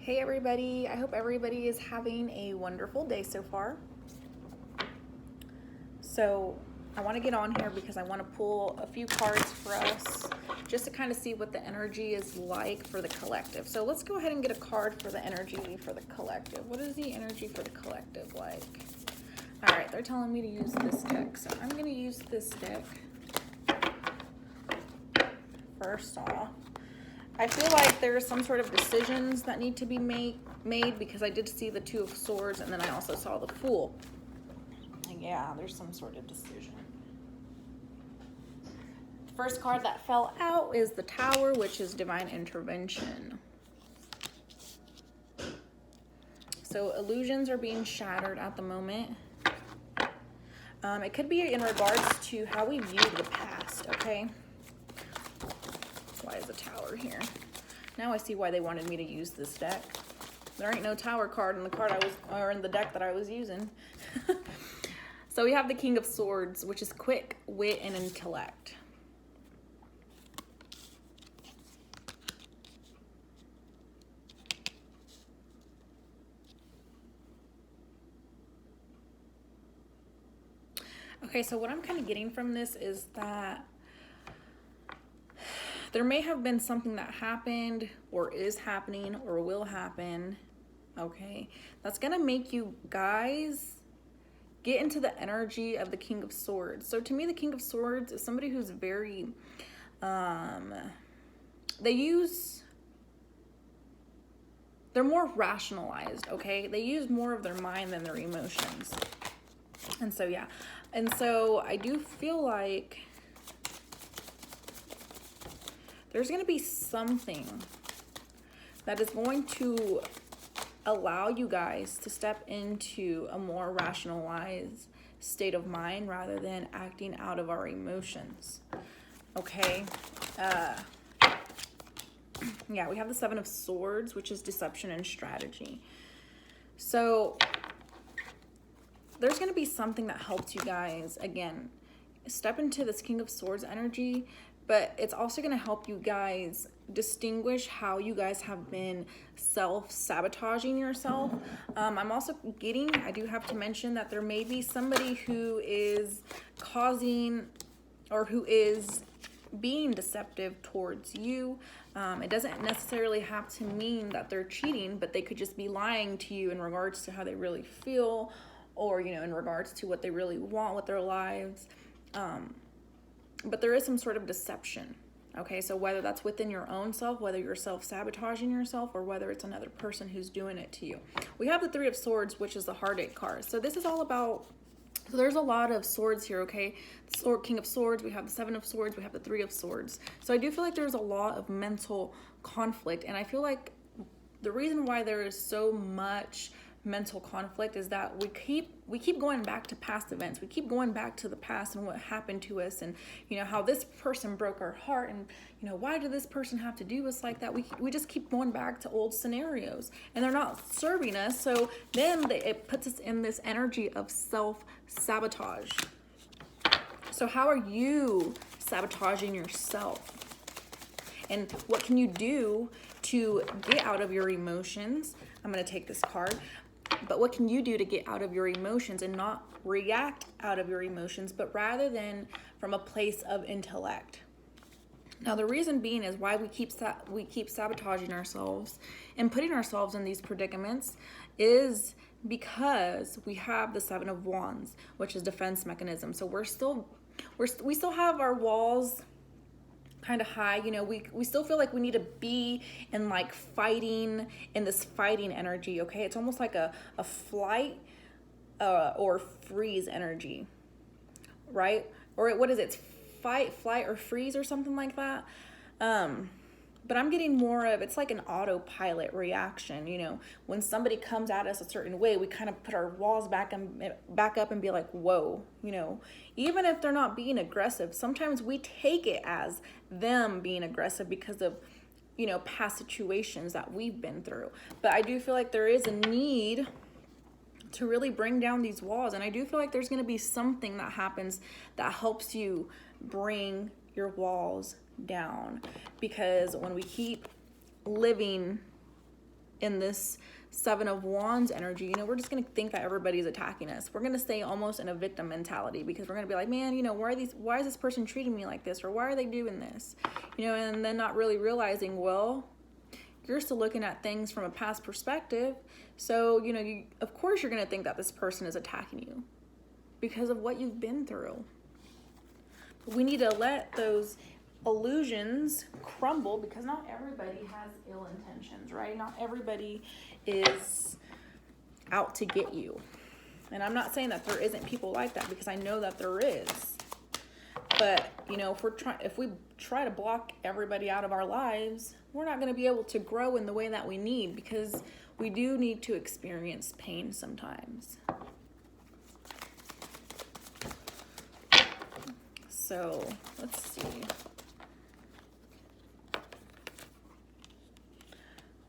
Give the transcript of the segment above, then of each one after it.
Hey everybody, I hope everybody is having a wonderful day so far. So I want to get on here because I want to pull a few cards for us just to kind of see what the energy is like for the collective. So let's go ahead and get a card for the energy for the collective. What is the energy for the collective like? All right, they're telling me to use this deck, so I'm going to use this deck first off. I feel like there are some sort of decisions that need to be made because I did see the Two of Swords and then I also saw the Fool. And yeah, there's some sort of decision. The first card that fell out is the Tower, which is Divine Intervention. So illusions are being shattered at the moment. It could be in regards to how we view the past, okay? Why is the Tower here? Now I see why they wanted me to use this deck. There ain't no Tower card in the deck that I was using. So we have the King of Swords, which is quick, wit, and intellect. Okay, so what I'm kind of getting from this is that there may have been something that happened or is happening or will happen, okay, that's going to make you guys get into the energy of the King of Swords. So to me, the King of Swords is somebody who's very, they're more rationalized, okay? They use more of their mind than their emotions. And so, yeah. And so I do feel like there's going to be something that is going to allow you guys to step into a more rationalized state of mind rather than acting out of our emotions. Okay. Yeah, we have the Seven of Swords, which is deception and strategy. So there's going to be something that helps you guys, again, step into this King of Swords energy, but it's also going to help you guys distinguish how you guys have been self-sabotaging yourself. I'm also I do have to mention that there may be somebody who is causing or who is being deceptive towards you. It doesn't necessarily have to mean that they're cheating, but they could just be lying to you in regards to how they really feel, or, you know, in regards to what they really want with their lives. But there is some sort of deception, okay? So whether that's within your own self, whether you're self-sabotaging yourself, or whether it's another person who's doing it to you. We have the Three of Swords, which is the Heartache card. So this is all about, so there's a lot of swords here, okay? The King of Swords, we have the Seven of Swords, we have the Three of Swords. So I do feel like there's a lot of mental conflict, and I feel like the reason why there is so much mental conflict is that we keep going back to past events. We keep going back to the past and what happened to us, and you know how this person broke our heart, and you know, why did this person have to do us like that? We just keep going back to old scenarios, and they're not serving us. So then it puts us in this energy of self-sabotage. So how are you sabotaging yourself? And what can you do to get out of your emotions? I'm going to take this card. But what can you do to get out of your emotions and not react out of your emotions, but rather than from a place of intellect? Now, the reason being is why we keep sabotaging ourselves and putting ourselves in these predicaments is because we have the Seven of Wands, which is defense mechanism. So we still have our walls kind of high, you know, we still feel like we need to be in like fighting, in this fighting energy, okay? It's almost like a flight or freeze energy, right? Or what is it? It's fight, flight, or freeze or something like that. But I'm getting more of, it's like an autopilot reaction, you know, when somebody comes at us a certain way, we kind of put our walls back up and be like, whoa, you know, even if they're not being aggressive, sometimes we take it as them being aggressive because of, you know, past situations that we've been through. But I do feel like there is a need to really bring down these walls. And I do feel like there's going to be something that happens that helps you bring your walls down, because when we keep living in this Seven of Wands energy, you know, we're just going to think that everybody's attacking us. We're going to stay almost in a victim mentality, because we're going to be like, man, you know, why is this person treating me like this? Or why are they doing this? You know, and then not really realizing, well, you're still looking at things from a past perspective. So, you know, of course you're going to think that this person is attacking you because of what you've been through. But we need to let those illusions crumble, because not everybody has ill intentions, right? Not everybody is out to get you. And I'm not saying that there isn't people like that, because I know that there is. But, you know, if we try to block everybody out of our lives, we're not going to be able to grow in the way that we need, because we do need to experience pain sometimes. So, let's see.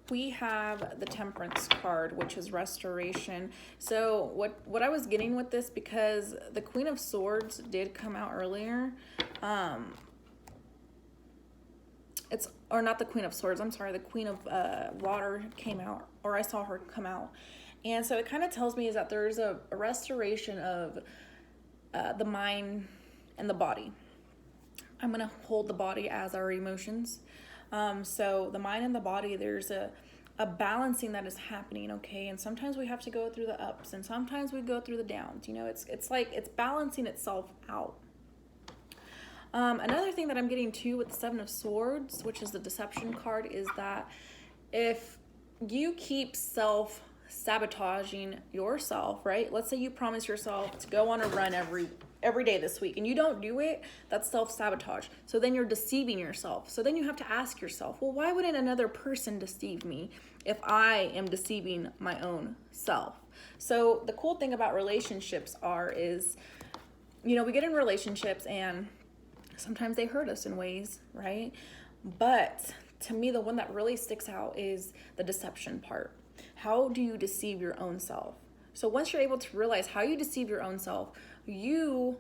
We have the Temperance card, which is restoration. So what I was getting with this, because the Queen of Swords did come out earlier. Or not the Queen of Swords, I'm sorry, the Queen of Water came out, or I saw her come out. And so it kind of tells me is that there's a restoration of the mind and the body. I'm going to hold the body as our emotions. So the mind and the body, there's a balancing that is happening, okay? And sometimes we have to go through the ups, and sometimes we go through the downs. You know, it's like it's balancing itself out. Another thing that I'm getting to with the Seven of Swords, which is the Deception card, is that if you keep self-sabotaging yourself, right? Let's say you promise yourself to go on a run every day this week, and you don't do it, that's self-sabotage. So then you're deceiving yourself. So then you have to ask yourself, well, why wouldn't another person deceive me if I am deceiving my own self? So the cool thing about relationships is, you know, we get in relationships and sometimes they hurt us in ways, right? But to me, the one that really sticks out is the deception part. How do you deceive your own self? So once you're able to realize how you deceive your own self, you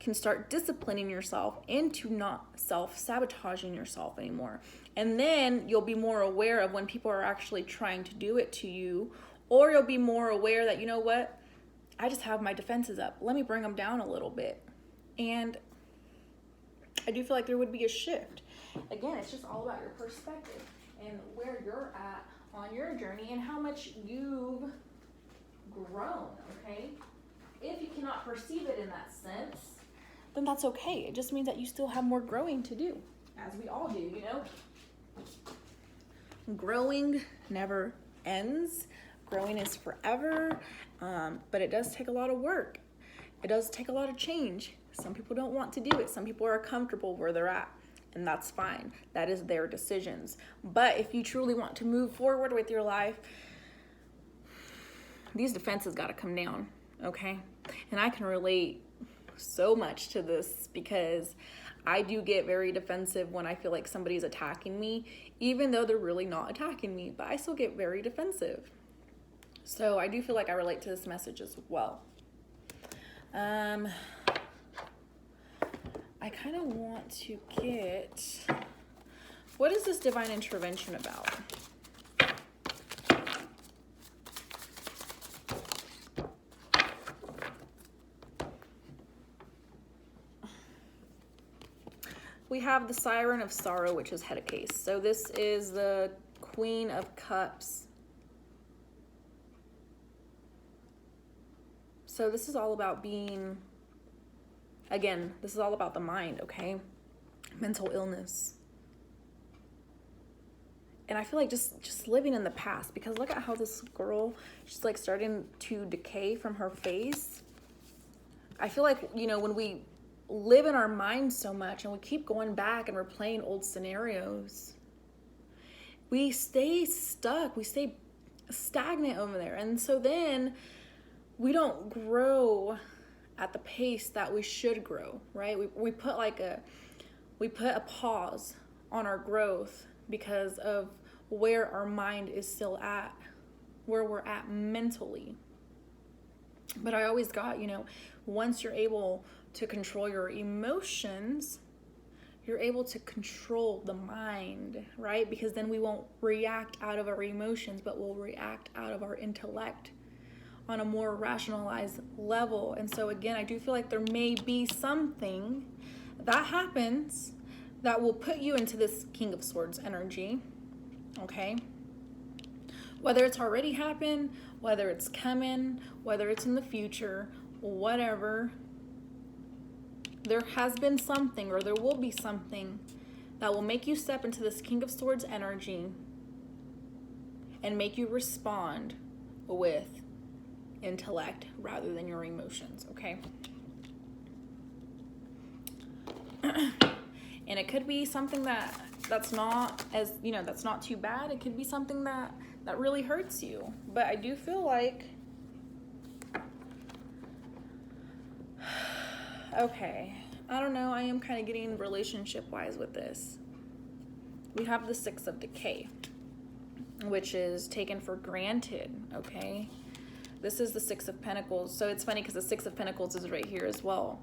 can start disciplining yourself into not self-sabotaging yourself anymore. And then you'll be more aware of when people are actually trying to do it to you, or you'll be more aware that, you know what, I just have my defenses up. Let me bring them down a little bit. And I do feel like there would be a shift. Again, it's just all about your perspective and where you're at on your journey and how much you've grown, okay? If you cannot perceive it in that sense, then that's okay. It just means that you still have more growing to do, as we all do, you know? Growing never ends. Growing is forever, but it does take a lot of work. It does take a lot of change. Some people don't want to do it. Some people are comfortable where they're at, and that's fine. That is their decisions. But if you truly want to move forward with your life, these defenses got to come down, okay? And I can relate so much to this, because I do get very defensive when I feel like somebody's attacking me, even though they're really not attacking me, but I still get very defensive. So I do feel like I relate to this message as well. I kind of want to get, what is this divine intervention about? We have the Siren of Sorrow, which is Hedaches. So this is the Queen of Cups. So this is all about being, again, this is all about the mind, okay? Mental illness. And I feel like just living in the past, because look at how this girl, she's like starting to decay from her face. I feel like, you know, when we live in our minds so much and we keep going back and replaying old scenarios, we stay stuck, we stay stagnant over there. And so then we don't grow at the pace that we should grow, right? We put a pause on our growth because of where our mind is still at, where we're at mentally. But I always got, you know, once you're able to control your emotions, You're able to control the mind, right? Because then we won't react out of our emotions, but we'll react out of our intellect on a more rationalized level. And so again, I do feel like there may be something that happens that will put you into this King of Swords energy, okay? Whether it's already happened, whether it's coming, whether it's in the future, whatever, there has been something, or there will be something that will make you step into this King of Swords energy and make you respond with intellect rather than your emotions, okay? And it could be something that's not as, you know, that's not too bad. It could be something that really hurts you. But I do feel like, okay, I don't know, I am kind of getting relationship-wise with this. We have the Six of Decay, which is taken for granted, okay? This is the Six of Pentacles. So it's funny because the Six of Pentacles is right here as well.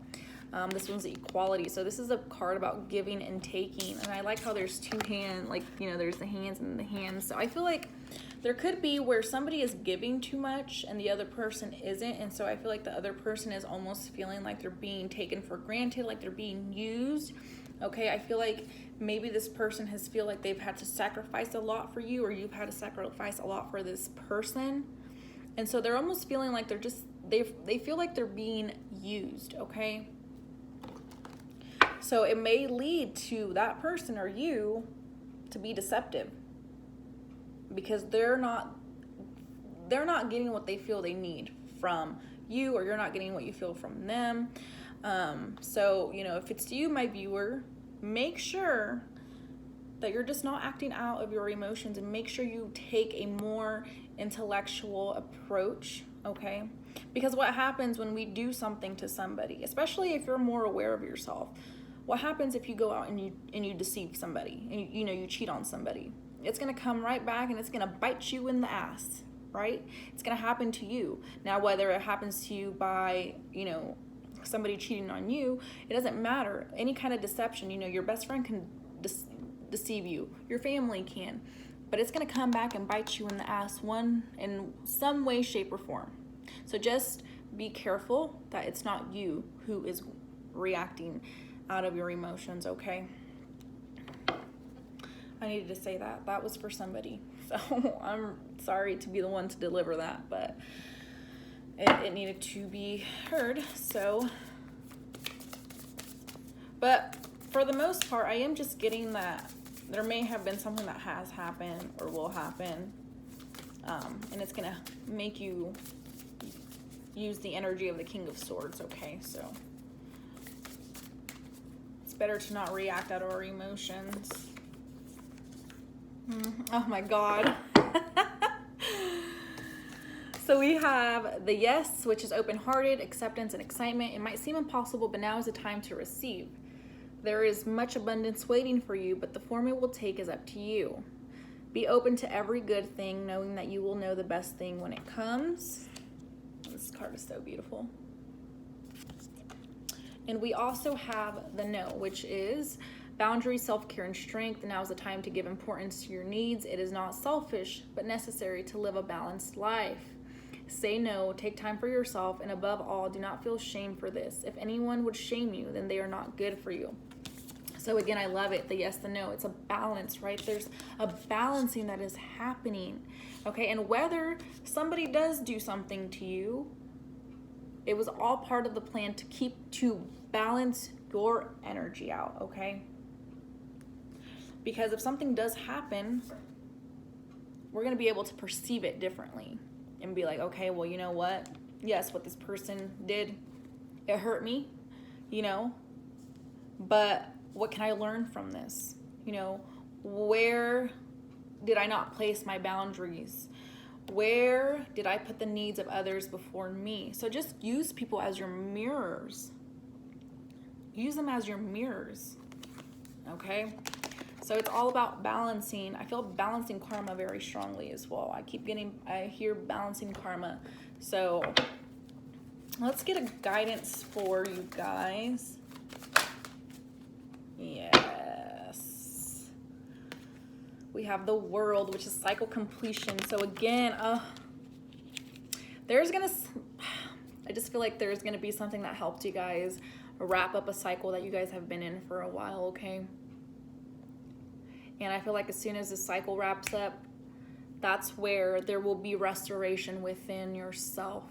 This one's equality. So this is a card about giving and taking. And I like how there's two hands, like, you know, there's the hands and the hands. So I feel like there could be where somebody is giving too much and the other person isn't. And so I feel like the other person is almost feeling like they're being taken for granted, like they're being used. Okay, I feel like maybe this person has feel like they've had to sacrifice a lot for you, or you've had to sacrifice a lot for this person. And so they're almost feeling like they're just, they feel like they're being used, okay? So it may lead to that person or you to be deceptive because they're not getting what they feel they need from you, or you're not getting what you feel from them. So, you know, if it's you, my viewer, make sure that you're just not acting out of your emotions, and make sure you take a more intellectual approach, okay? Because what happens when we do something to somebody, especially if you're more aware of yourself, what happens if you go out and you deceive somebody and you cheat on somebody? It's going to come right back and it's going to bite you in the ass, right? It's going to happen to you. Now, whether it happens to you by, you know, somebody cheating on you, it doesn't matter. Any kind of deception, you know, your best friend can deceive you, your family can, but it's going to come back and bite you in the ass in some way, shape, or form. So just be careful that it's not you who is reacting out of your emotions, okay? I needed to say that. That was for somebody. So I'm sorry to be the one to deliver that, but it needed to be heard. So, but for the most part, I am just getting that there may have been something that has happened or will happen, and it's gonna make you use the energy of the King of Swords, okay? So it's better to not react out of our emotions. Oh my God. So we have the yes, which is open-hearted, acceptance, and excitement. It might seem impossible, but now is the time to receive. There is much abundance waiting for you, but the form it will take is up to you. Be open to every good thing, knowing that you will know the best thing when it comes. This card is so beautiful. And we also have the no, which is boundaries, self-care, and strength. Now is the time to give importance to your needs. It is not selfish, but necessary to live a balanced life. Say no, take time for yourself, and above all, do not feel shame for this. If anyone would shame you, then they are not good for you. So again, I love it, the yes, the no. It's a balance, right? There's a balancing that is happening, okay? And whether somebody does do something to you, it was all part of the plan to balance your energy out, okay? Because if something does happen, we're going to be able to perceive it differently and be like, okay, well, you know what? Yes, what this person did, it hurt me, you know, but what can I learn from this? You know, where did I not place my boundaries? Where did I put the needs of others before me? So just use people as your mirrors. Use them as your mirrors, okay? So it's all about balancing. I feel balancing karma very strongly as well. I hear balancing karma. So let's get a guidance for you guys. Yes. We have the World, which is cycle completion. So again, I just feel like there's gonna be something that helped you guys wrap up a cycle that you guys have been in for a while, okay? And I feel like as soon as the cycle wraps up, that's where there will be restoration within yourself.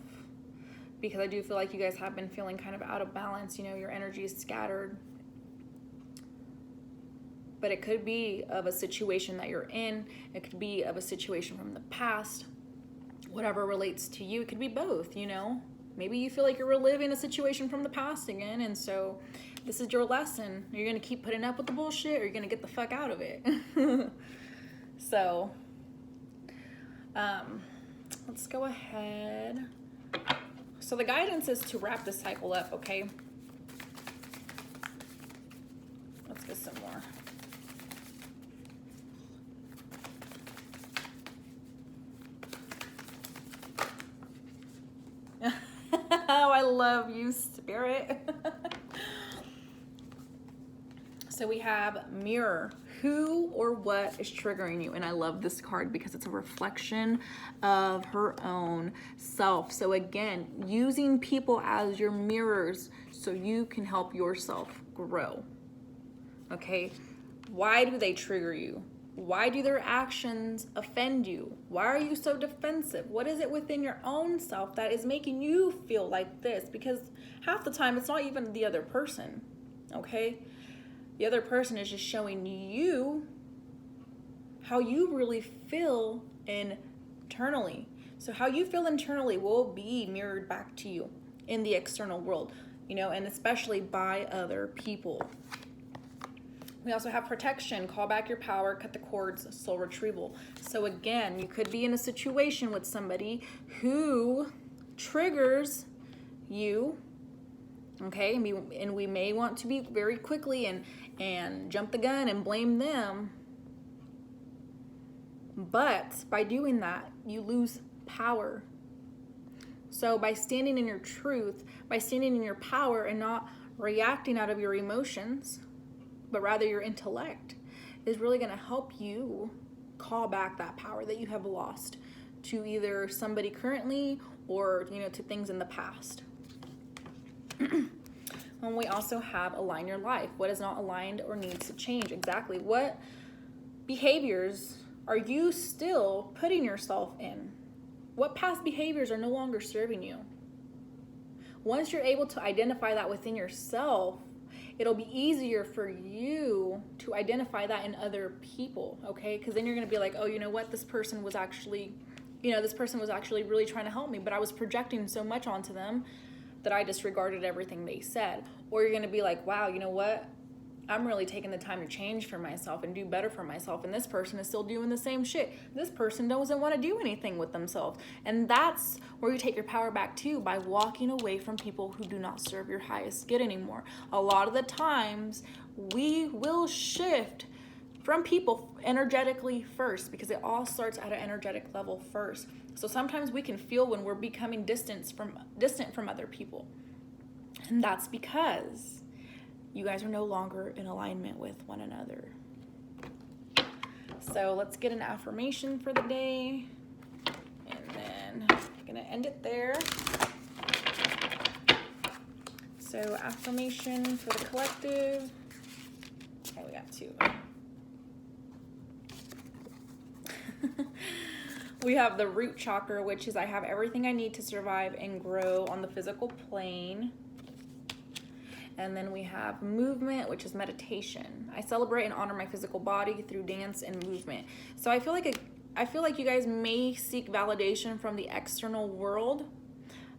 Because I do feel like you guys have been feeling kind of out of balance, you know, your energy is scattered. But it could be of a situation that you're in. It could be of a situation from the past. Whatever relates to you. It could be both, you know. Maybe you feel like you're reliving a situation from the past again, and so this is your lesson. You're going to keep putting up with the bullshit, or you're going to get the fuck out of it. So, let's go ahead. So the guidance is to wrap this cycle up, okay? Let's get some more. Oh, I love you, Spirit. So we have Mirror. Who or what is triggering you? And I love this card because it's a reflection of her own self. So again, using people as your mirrors so you can help yourself grow. Okay? Why do they trigger you? Why do their actions offend you? Why are you so defensive? What is it within your own self that is making you feel like this? Because half the time it's not even the other person, okay? The other person is just showing you how you really feel internally. So how you feel internally will be mirrored back to you in the external world, you know, and especially by other people. We also have protection, call back your power, cut the cords, soul retrieval. So again, you could be in a situation with somebody who triggers you, okay? And we may want to be very quickly and jump the gun and blame them. But by doing that, you lose power. So by standing in your truth, by standing in your power and not reacting out of your emotions, but rather your intellect, is really going to help you call back that power that you have lost to either somebody currently or, you know, to things in the past. And we also have align your life. What is not aligned or needs to change? Exactly. What behaviors are you still putting yourself in? What past behaviors are no longer serving you? Once you're able to identify that within yourself, it'll be easier for you to identify that in other people, okay? Because then you're going to be like, oh, you know what? This person was actually really trying to help me, but I was projecting so much onto them that I disregarded everything they said. Or you're going to be like, wow, you know what? I'm really taking the time to change for myself and do better for myself, and this person is still doing the same shit. This person doesn't want to do anything with themselves. And that's where you take your power back too, by walking away from people who do not serve your highest good anymore. A lot of the times we will shift from people energetically first, because it all starts at an energetic level first. So sometimes we can feel when we're becoming distant from other people, and that's because you guys are no longer in alignment with one another. So let's get an affirmation for the day, and then I'm gonna end it there. So affirmation for the collective. Okay, we got two. We have the root chakra, which is I have everything I need to survive and grow on the physical plane. And then we have movement, which is meditation. I celebrate and honor my physical body through dance and movement. So I feel like you guys may seek validation from the external world.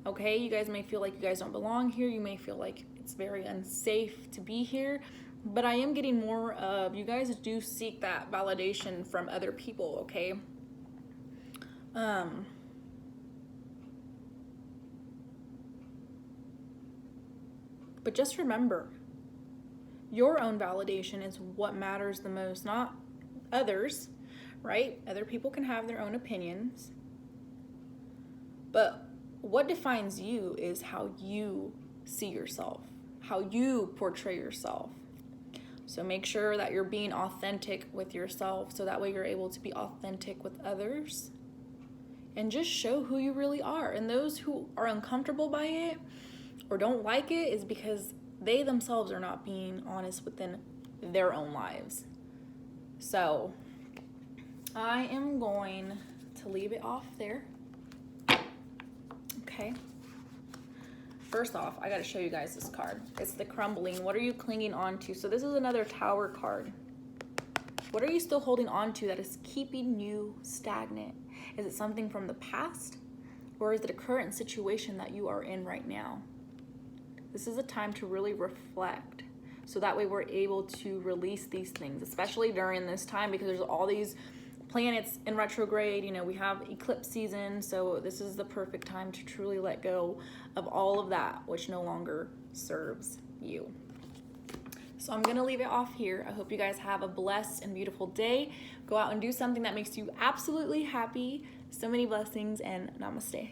Okay, you guys may feel like you guys don't belong here. You may feel like it's very unsafe to be here. But I am getting more of, you guys do seek that validation from other people, okay? But just remember, your own validation is what matters the most, not others, right? Other people can have their own opinions. But what defines you is how you see yourself, how you portray yourself. So make sure that you're being authentic with yourself, so that way you're able to be authentic with others and just show who you really are. And those who are uncomfortable by it or don't like it is because they themselves are not being honest within their own lives. So I am going to leave it off there. Okay. First off, I got to show you guys this card. It's the crumbling. What are you clinging on to? So this is another Tower card. What are you still holding on to that is keeping you stagnant? Is it something from the past, or is it a current situation that you are in right now? This is a time to really reflect, so that way we're able to release these things, especially during this time, because there's all these planets in retrograde. You know, we have eclipse season, so this is the perfect time to truly let go of all of that which no longer serves you. So I'm gonna leave it off here. I hope you guys have a blessed and beautiful day. Go out and do something that makes you absolutely happy. So many blessings, and namaste.